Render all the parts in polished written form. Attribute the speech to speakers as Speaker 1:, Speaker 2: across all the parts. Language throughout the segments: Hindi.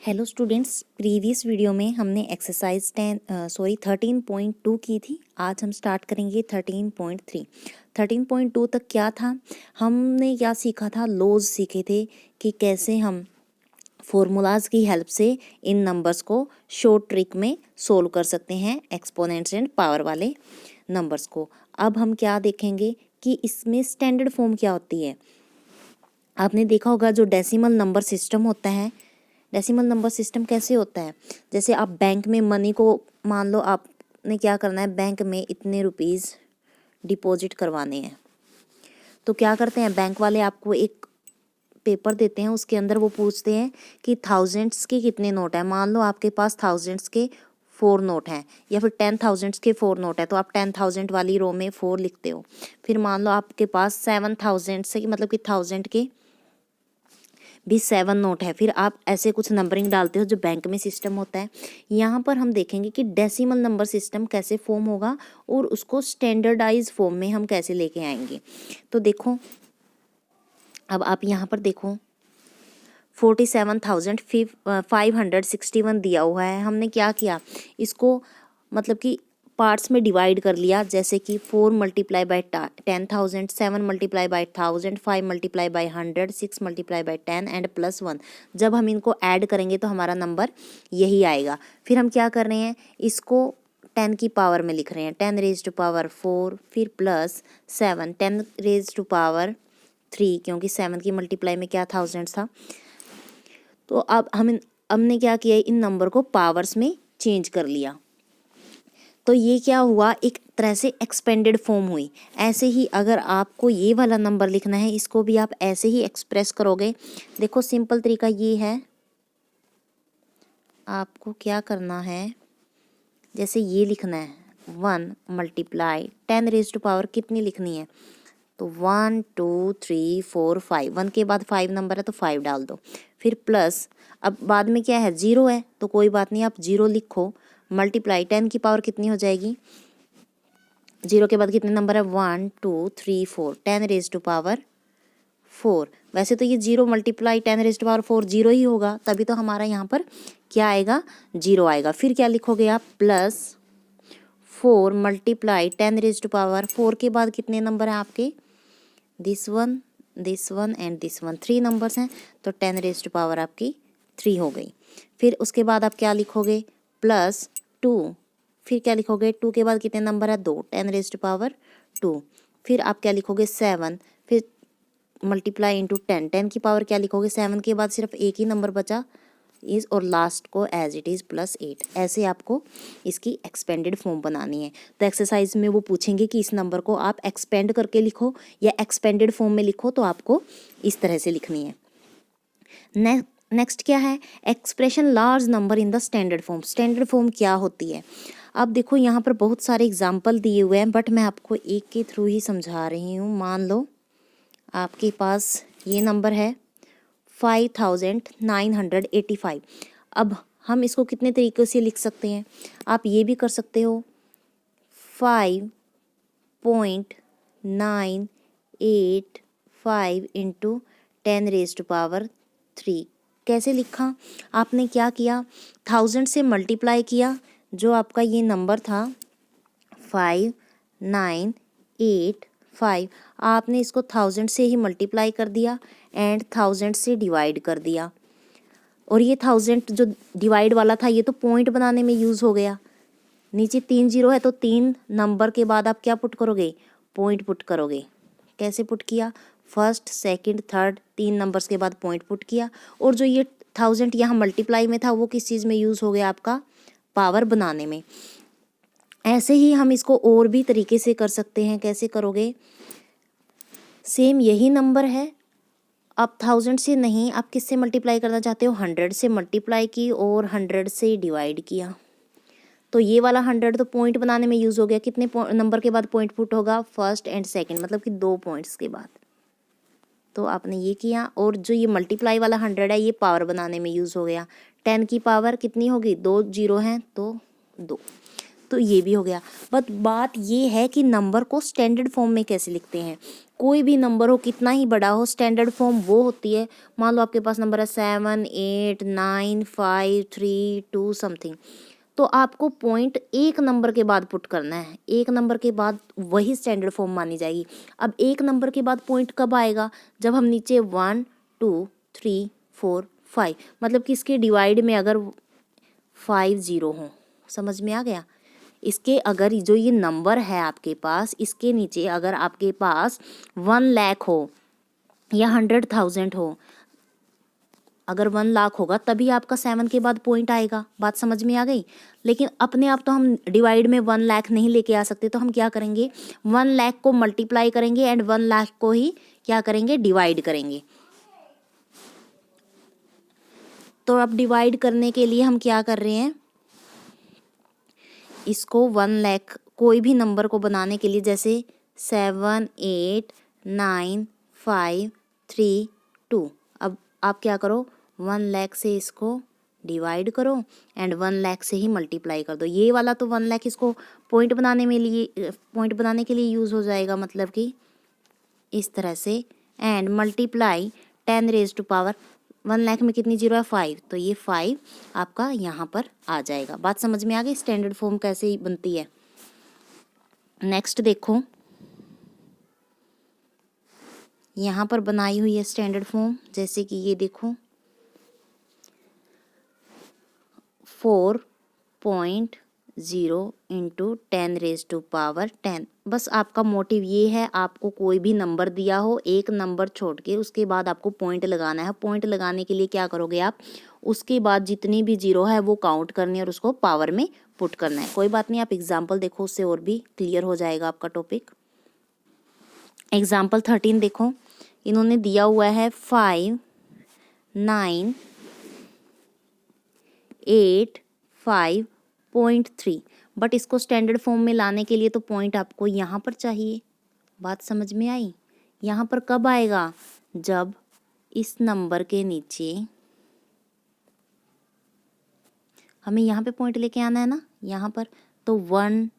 Speaker 1: हेलो स्टूडेंट्स, प्रीवियस वीडियो में हमने एक्सरसाइज 13.2 की थी। आज हम स्टार्ट करेंगे 13.3। 13.2 तक क्या था, हमने क्या सीखा था, लॉज सीखे थे कि कैसे हम फॉर्मूलाज की हेल्प से इन नंबर्स को शॉर्ट ट्रिक में सोल्व कर सकते हैं, एक्सपोनेंट्स एंड पावर वाले नंबर्स को। अब हम क्या देखेंगे कि इसमें स्टैंडर्ड फॉर्म क्या होती है। आपने देखा होगा जो डेसिमल नंबर सिस्टम होता है, डेसिमल नंबर सिस्टम कैसे होता है, जैसे आप बैंक में मनी को, मान लो आपने क्या करना है, बैंक में इतने रुपीज़ डिपॉजिट करवाने हैं, तो क्या करते हैं बैंक वाले, आपको एक पेपर देते हैं, उसके अंदर वो पूछते हैं कि थाउजेंड्स के कितने नोट हैं। मान लो आपके पास थाउजेंड्स के 4 नोट हैं या फिर 10,000 के 4 नोट है, तो आप 10,000 वाली रो में 4 लिखते हो। फिर मान लो आपके पास 7,000 से, मतलब कि 1000 के भी 7 नोट है, फिर आप ऐसे कुछ नंबरिंग डालते हो जो बैंक में सिस्टम होता है। यहाँ पर हम देखेंगे कि डेसिमल नंबर सिस्टम कैसे फॉर्म होगा और उसको स्टैंडर्डाइज फॉर्म में हम कैसे लेके आएंगे। तो देखो, अब आप यहाँ पर देखो 47,561 दिया हुआ है। हमने क्या किया, इसको मतलब कि पार्ट्स में डिवाइड कर लिया, जैसे कि 4 multiply by 10,000, 7 multiply by 1000, 5 multiply by 100, 6 multiply by 10 and +1। जब हम इनको ऐड करेंगे तो हमारा नंबर यही आएगा। फिर हम क्या कर रहे हैं, इसको 10 की पावर में लिख रहे हैं, 10 रेज टू पावर 4, फिर +7, 10 रेज टू पावर 3, क्योंकि 7 की मल्टीप्लाई में क्या 1000 था। तो अब हमने क्या किया, इन नंबर को पावर्स में चेंज कर लिया। तो ये क्या हुआ, एक तरह से एक्सपेंडेड फॉर्म हुई। ऐसे ही अगर आपको ये वाला नंबर लिखना है, इसको भी आप ऐसे ही एक्सप्रेस करोगे। देखो सिंपल तरीका ये है, आपको क्या करना है, जैसे ये लिखना है 1 मल्टीप्लाई 10 रेज टू पावर कितनी लिखनी है, तो 1 2 3 4 5, 1 के बाद 5 नंबर है तो 5 डाल दो, फिर प्लस, अब बाद में क्या है 0 है तो कोई बात नहीं, आप 0 लिखो, मल्टीप्लाई 10 की पावर कितनी हो जाएगी, 0 के बाद कितने नंबर है 1 2 3 4, 10 रेज टू पावर 4। वैसे तो ये 0 मल्टीप्लाई 10 रेज टू पावर 4 0 ही होगा, तभी तो हमारा यहाँ पर क्या आएगा, 0 आएगा। फिर क्या लिखोगे आप, +4 मल्टीप्लाई 10 रेज टू पावर 4 के बाद कितने नंबर हैं आपके, this one and this one, 3 numbers हैं, तो 10 रेज टू पावर आपकी 3 हो गई। फिर उसके बाद आप क्या लिखोगे, +2, फिर क्या लिखोगे, 2 के बाद कितने नंबर है, 2, 10 रेज टू पावर 2, फिर आप क्या लिखोगे 7, फिर मल्टीप्लाई इंटू 10, 10 की पावर क्या लिखोगे, 7 के बाद सिर्फ एक ही नंबर बचा इज, और लास्ट को एज इट इज़ +8। ऐसे आपको इसकी एक्सपेंडेड फॉर्म बनानी है। तो एक्सरसाइज में वो पूछेंगे कि इस नंबर को आप एक्सपेंड करके लिखो या एक्सपेंडेड फॉर्म में लिखो, तो आपको इस तरह से लिखनी है। नेक्स्ट क्या है, expression large number in the standard form. Standard form क्या होती है, अब देखो यहाँ पर बहुत सारे एग्जाम्पल दिए हुए हैं, बट मैं आपको एक के थ्रू ही समझा रही हूँ। मान लो आपके पास ये नंबर है 5,985। अब हम इसको कितने तरीके से लिख सकते हैं, आप ये भी कर सकते हो 5.985 इंटू 10 रेज टू पावर 3। कैसे लिखा, आपने क्या किया, 1000 से मल्टीप्लाई किया, जो आपका ये नंबर था 5,985, आपने इसको 1000 से ही मल्टीप्लाई कर दिया एंड 1000 से डिवाइड कर दिया। और ये 1000 जो डिवाइड वाला था, ये तो पॉइंट बनाने में यूज़ हो गया। नीचे 3 0 है तो 3 नंबर के बाद आप क्या पुट करोगे, पॉइंट पुट करोगे। कैसे पुट किया, फर्स्ट सेकंड थर्ड 3 नंबर्स के बाद पॉइंट पुट किया। और जो ये 1000 यहाँ मल्टीप्लाई में था, वो किस चीज़ में यूज़ हो गया, आपका पावर बनाने में। ऐसे ही हम इसको और भी तरीके से कर सकते हैं। कैसे करोगे, सेम यही नंबर है, आप 1000 से नहीं, आप किससे मल्टीप्लाई करना चाहते हो, 100 से मल्टीप्लाई की और 100 से डिवाइड किया। तो ये वाला 100 तो पॉइंट बनाने में यूज़ हो गया, कितने नंबर के बाद पॉइंट पुट होगा, फर्स्ट एंड सेकंड, मतलब कि 2 पॉइंट्स के बाद। तो आपने ये किया। और जो ये मल्टीप्लाई वाला 100 है, ये पावर बनाने में यूज़ हो गया। 10 की पावर कितनी होगी, 2 0 हैं तो 2, तो ये भी हो गया। बट बात ये है कि नंबर को स्टैंडर्ड फॉर्म में कैसे लिखते हैं। कोई भी नंबर हो, कितना ही बड़ा हो, स्टैंडर्ड फॉर्म वो होती है, मान लो आपके पास नंबर है 7 8 9 5 3 2 समथिंग, तो आपको पॉइंट एक नंबर के बाद पुट करना है, एक नंबर के बाद वही स्टैंडर्ड फॉर्म मानी जाएगी। अब एक नंबर के बाद पॉइंट कब आएगा, जब हम नीचे 1 2 3 4 5 मतलब कि इसके डिवाइड में अगर 5 0 हो, समझ में आ गया। इसके अगर जो ये नंबर है आपके पास, इसके नीचे अगर आपके पास 1 लाख हो या 100,000 हो, अगर 1 लाख होगा तभी आपका 7 के बाद पॉइंट आएगा। बात समझ में आ गई। लेकिन अपने आप तो हम डिवाइड में 1 लाख नहीं लेके आ सकते, तो हम क्या करेंगे, 1 लाख को मल्टीप्लाई करेंगे एंड 1 लाख को ही क्या करेंगे, डिवाइड करेंगे। तो अब डिवाइड करने के लिए हम क्या कर रहे हैं, इसको 1 लाख कोई भी नंबर को बनाने के लिए, जैसे 7 8 9 5 3 2, अब आप क्या करो, 1 लाख से इसको डिवाइड करो एंड 1 लाख से ही मल्टीप्लाई कर दो। ये वाला तो 1 लाख इसको पॉइंट बनाने के लिए यूज़ हो जाएगा, मतलब कि इस तरह से, and multiply 10 raise to power 1 lakh में कितनी जीरो है, 5, तो ये 5 आपका यहाँ पर आ जाएगा। बात समझ में आ गई, स्टैंडर्ड फॉर्म कैसे बनती है। नेक्स्ट देखो, यहाँ पर बनाई हुई है स्टैंडर्ड फॉर्म, जैसे कि ये देखो 4.0 इंटू 10 रेज टू पावर 10। बस आपका मोटिव ये है, आपको कोई भी नंबर दिया हो, एक नंबर छोड़ के उसके बाद आपको पॉइंट लगाना है। पॉइंट लगाने के लिए क्या करोगे आप, उसके बाद जितनी भी जीरो है वो काउंट करनी है और उसको पावर में पुट करना है। कोई बात नहीं, आप एग्जाम्पल देखो, उससे और भी क्लियर हो जाएगा आपका टॉपिक। एग्जाम्पल 13 देखो, इन्होंने दिया हुआ है 5 9 8 5.3, बट इसको स्टैंडर्ड फॉर्म में लाने के लिए तो पॉइंट आपको यहाँ पर चाहिए। बात समझ में आई। यहाँ पर कब आएगा, जब इस नंबर के नीचे हमें यहाँ पे पॉइंट लेके आना है ना, यहाँ पर, तो 1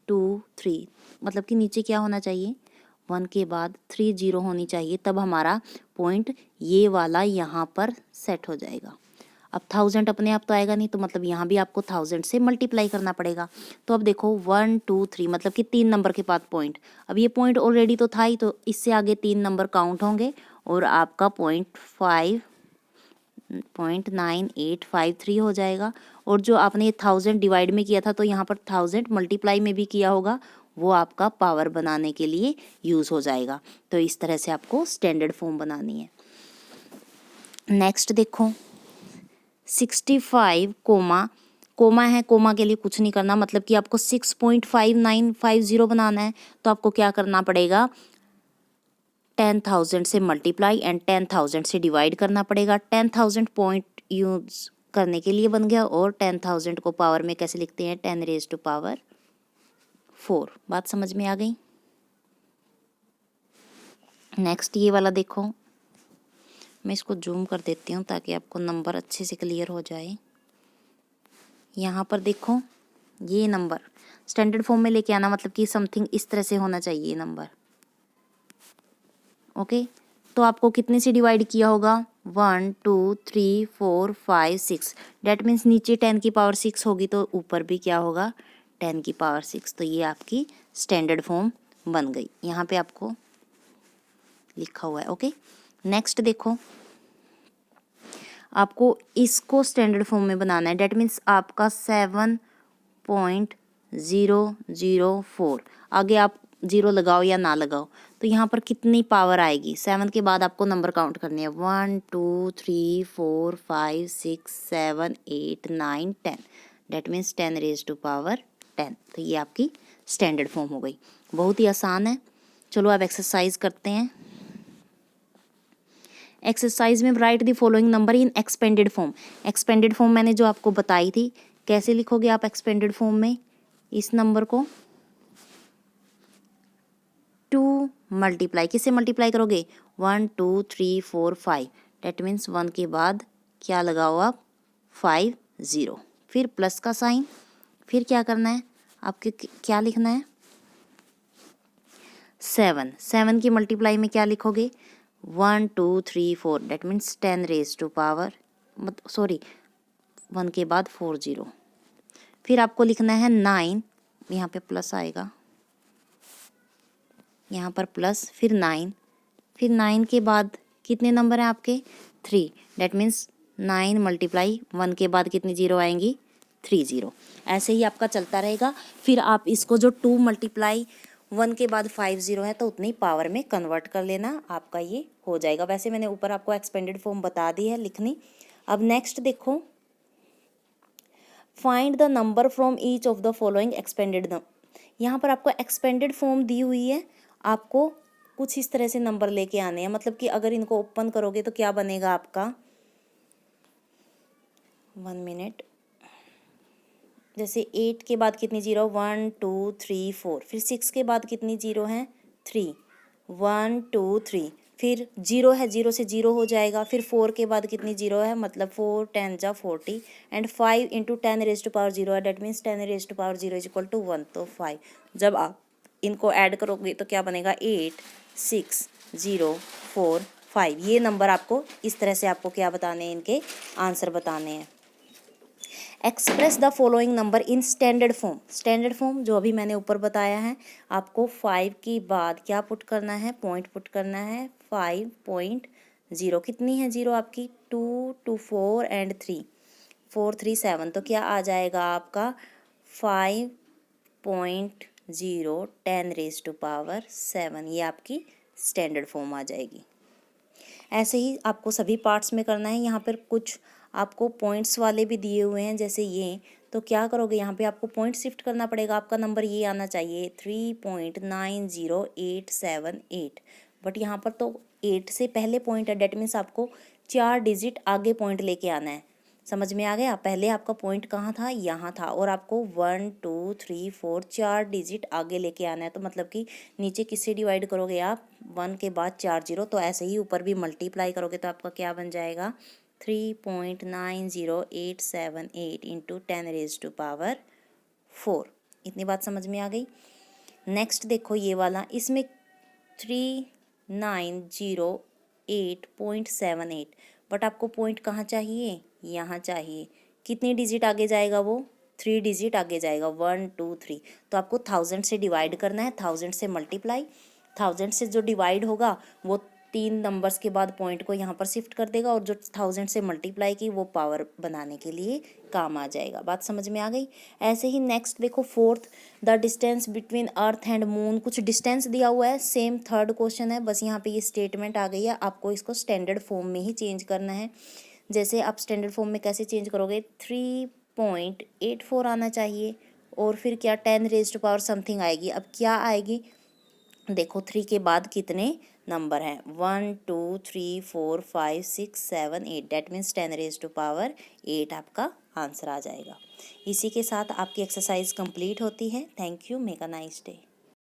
Speaker 1: 2 3 मतलब कि नीचे क्या होना चाहिए, 1 के बाद 3 0 होनी चाहिए, तब हमारा पॉइंट ये वाला यहाँ पर सेट हो जाएगा। अब 1000 अपने आप तो आएगा नहीं, तो मतलब यहाँ भी आपको 1000 से मल्टीप्लाई करना पड़ेगा। तो अब देखो 1 2 3 मतलब कि 3 नंबर के बाद पॉइंट, अब ये पॉइंट ऑलरेडी तो था ही, तो इससे आगे 3 नंबर काउंट होंगे और आपका पॉइंट 5.9853 हो जाएगा। और जो आपने ये 1000 डिवाइड में किया था, तो यहाँ पर 1000 मल्टीप्लाई में भी किया होगा, वो आपका पावर बनाने के लिए यूज़ हो जाएगा। तो इस तरह से आपको स्टैंडर्ड फॉर्म बनानी है। नेक्स्ट देखो 65 कोमा है, कोमा के लिए कुछ नहीं करना, मतलब कि आपको 6.5950 बनाना है, तो आपको क्या करना पड़ेगा, 10,000 से मल्टीप्लाई एंड 10,000 से डिवाइड करना पड़ेगा। 10,000 पॉइंट यूज करने के लिए बन गया, और 10,000 को पावर में कैसे लिखते हैं, 10 रेज टू पावर 4। बात समझ में आ गई। नेक्स्ट ये वाला देखो, मैं इसको जूम कर देती हूँ ताकि आपको नंबर अच्छे से क्लियर हो जाए। यहाँ पर देखो, ये नंबर स्टैंडर्ड फॉर्म में लेके आना, मतलब कि समथिंग इस तरह से होना चाहिए नंबर। ओके, तो आपको कितने से डिवाइड किया होगा, 1 2 3 4 5 6, डेट मीन्स नीचे 10 की पावर 6 होगी, तो ऊपर भी क्या होगा, 10 की पावर 6। तो ये आपकी स्टैंडर्ड फॉर्म बन गई, यहाँ पे आपको लिखा हुआ है। ओके, नेक्स्ट देखो, आपको इसको स्टैंडर्ड फॉर्म में बनाना है, डेट मीन्स आपका 7.004। आगे आप जीरो लगाओ या ना लगाओ, तो यहाँ पर कितनी पावर आएगी, 7 के बाद आपको नंबर काउंट करनी है, 1 2 3 4 5 6 7 8 9 10, that means 10 raise to power 10। तो ये आपकी स्टैंडर्ड फॉर्म हो गई, बहुत ही आसान है। चलो अब एक्सरसाइज करते हैं। एक्सरसाइज में right the following number in expanded form. Expanded form मैंने जो आपको बताई थी, कैसे लिखोगे आप एक्सपेंडेड फॉर्म में, इस नंबर को 2 मल्टीप्लाई, किससे मल्टीप्लाई करोगे, 1 2 3 4 5, डेट मीन्स 1 के बाद क्या लगाओ आप, 5 0, फिर प्लस का साइन, फिर क्या करना है आपके, क्या लिखना है, 7, 7 की मल्टीप्लाई में क्या लिखोगे? 1 2 3 4, that means 10 raise to power, sorry 1 के बाद 4 0। फिर आपको लिखना है 9, यहाँ पे प्लस आएगा, यहाँ पर प्लस, फिर 9, फिर 9 के बाद कितने नंबर हैं आपके? 3, डेट मीन्स 9 मल्टीप्लाई 1 के बाद कितनी जीरो आएंगी? 3 0। ऐसे ही आपका चलता रहेगा। फिर आप इसको जो 2 मल्टीप्लाई 1 के बाद 5 0 है तो उतनी पावर में कन्वर्ट कर लेना, आपका ये हो जाएगा। वैसे मैंने ऊपर आपको एक्सपेंडेड फॉर्म बता दी है लिखनी। अब नेक्स्ट देखो, find the number from each of the following expanded. यहाँ पर आपको एक्सपेंडेड फॉर्म दी हुई है, आपको कुछ इस तरह से नंबर लेके आने हैं। मतलब कि अगर इनको ओपन करोगे तो क्या बनेगा आपका? 1 मिनट। जैसे 8 के बाद कितनी जीरो? 1 2 3 4। फिर 6 के बाद कितनी जीरो हैं? 3, 1 2 3। फिर जीरो है, जीरो से जीरो हो जाएगा। फिर 4 के बाद कितनी जीरो है? मतलब 4 10 जा 40, and 5 into 10 raise to power zero है, that means 10 raise to power zero is equal to 1। तो 5, जब आप इनको ऐड करोगे तो क्या बनेगा? 8 6 0 4 5। ये नंबर आपको इस तरह से आपको क्या बताने हैं? इनके आंसर बताने हैं। Express the following number in standard form. Standard form जो अभी मैंने ऊपर बताया है, आपको 5 के बाद क्या पुट करना है? पॉइंट पुट करना है 5.0। कितनी है जीरो आपकी? 2 2 4 एंड 3, 4 3 7। तो क्या आ जाएगा आपका? 5.0 10 रेज टू पावर 7। ये आपकी स्टैंडर्ड फॉर्म आ जाएगी। ऐसे ही आपको सभी पार्ट्स में करना है। यहाँ पर कुछ आपको पॉइंट्स वाले भी दिए हुए हैं, जैसे ये। तो क्या करोगे? यहाँ पे आपको पॉइंट शिफ्ट करना पड़ेगा। आपका नंबर ये आना चाहिए 3.90878, बट यहाँ पर तो 8 से पहले पॉइंट है, डेट मीन्स आपको 4 डिजिट आगे पॉइंट लेके आना है। समझ में आ गया? पहले आपका पॉइंट कहाँ था? यहाँ था, और आपको 1 2 3 4 4 डिजिट आगे लेके आना है। तो मतलब कि नीचे किससे डिवाइड करोगे आप? 1 के बाद 4 0। तो ऐसे ही ऊपर भी मल्टीप्लाई करोगे तो आपका क्या बन जाएगा? 3.90878 इंटू 10 रेज टू पावर 4। इतनी बात समझ में आ गई। नेक्स्ट देखो ये वाला, इसमें 3908.78, बट आपको पॉइंट कहाँ चाहिए? यहाँ चाहिए। कितनी डिजिट आगे जाएगा वो? 3 डिजिट आगे जाएगा, 1 2 3। तो आपको 1000 से डिवाइड करना है, 1000 से मल्टीप्लाई। 1000 से जो डिवाइड होगा वो 3 नंबर्स के बाद पॉइंट को यहाँ पर शिफ्ट कर देगा, और जो 1000 से मल्टीप्लाई की वो पावर बनाने के लिए काम आ जाएगा। बात समझ में आ गई? ऐसे ही नेक्स्ट देखो, fourth, the distance between earth and moon. कुछ डिस्टेंस दिया हुआ है, सेम थर्ड क्वेश्चन है, बस यहाँ पे ये स्टेटमेंट आ गई है। आपको इसको स्टैंडर्ड फॉर्म में ही चेंज करना है। जैसे आप स्टैंडर्ड फॉर्म में कैसे चेंज करोगे? 3.84 आना चाहिए, और फिर क्या? 10 रेज टू पावर समथिंग आएगी। अब क्या आएगी? देखो 3 के बाद कितने नंबर हैं? 1 2 3 4 5 6 7 8, that means 10 raise to power 8 आपका आंसर आ जाएगा। इसी के साथ आपकी एक्सरसाइज कंप्लीट होती है। Thank you. Make a nice day.